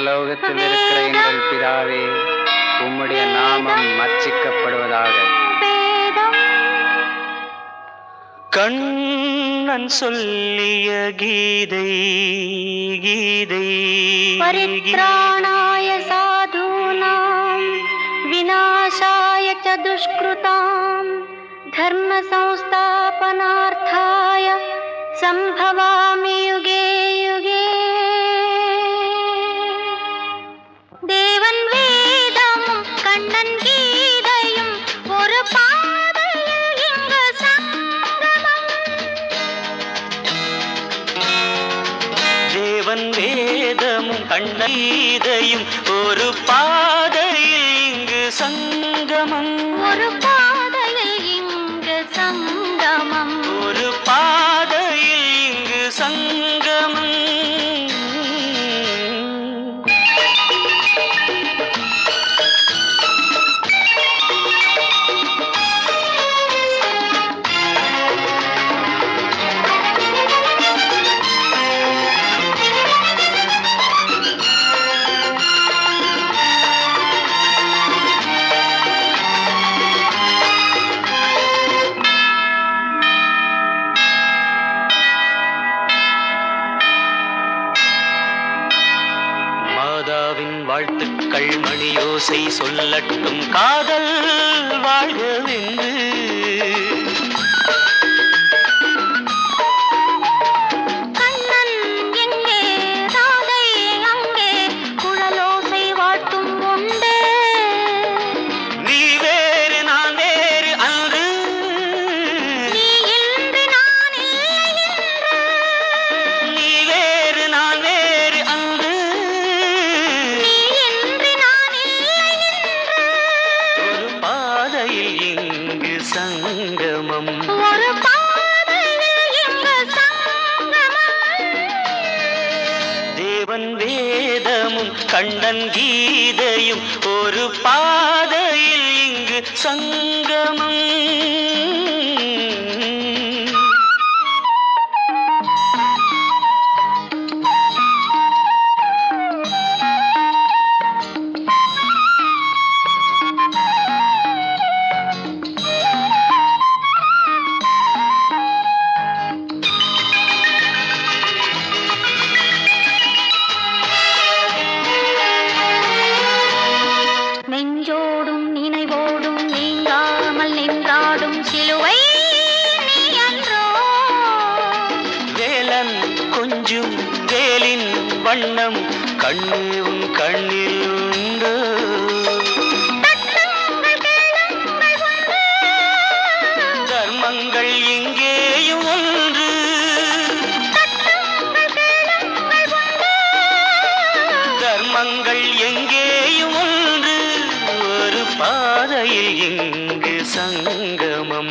பரலோகத்தில் இருக்கிற எங்கள் பிதாவே, உம்முடைய நாமம் அர்ச்சிக்கப்படுவதாக. கண்ணன் சொல்லிய கீதை கீதை பரித்ராணாய சாதூனாம் விநாசாய ச துஷ்கிருதாம் தர்ம சம்ஸ்தாபனார்த்தாய சம்பவாமி யுகே யுகே. தேவன் வேதமும் கண்ணன் கீதையும் ஒரு பாதையில் இங்கு சங்கமம். தேவன் வேதமும் கண்ணன் கீதையும் ஒரு பாதையில் இங்கு சங்கமம். ஒரு பாதையில் இங்கு சங்கமம். ஒரு பாதையில் இங்கு சங்கமம். மாதாவின் வாழ்த்துக்கள் மணியோசை சொல்லட்டும், காதல் வாழ்கவென்று. கண்ணன் எங்கே ராதை அங்கே குழலோசை வாட்டும் உண்டு. நீ வேறு நான் வேறு அன்று, நீ இன்று நான் இல்லை என்று. நீ வேறு நான் வேறு அன்று, நீ இன்று நான் இல்லை என்று. ஒரு பாதையில் இங்கு சங்கமம். ஒரு பாதையில் இங்கு சங்கமம். தேவன் வேதமும் கண்ணன் கீதையும் ஒரு பாதையில் இங்கு சங்கமம். நெஞ்சோடும் நினைவோடும் நீங்காமல் நின்றாடும் சிலுவை நீ அன்றோ. வேலன் கொஞ்சும் வேலின் வண்ணம் கண்ணேவும் கண்ணில் உண்டு. தட்டுங்கள் கேளுங்கள் ஒன்று. தர்மங்கள் எங்கேயும் ஒன்று. தட்டுங்கள் கேளுங்கள் ஒன்று. தர்மங்கள் எங்கேயும் ஒன்று. ஒரு பாதையில் இங்கு சங்கமம்.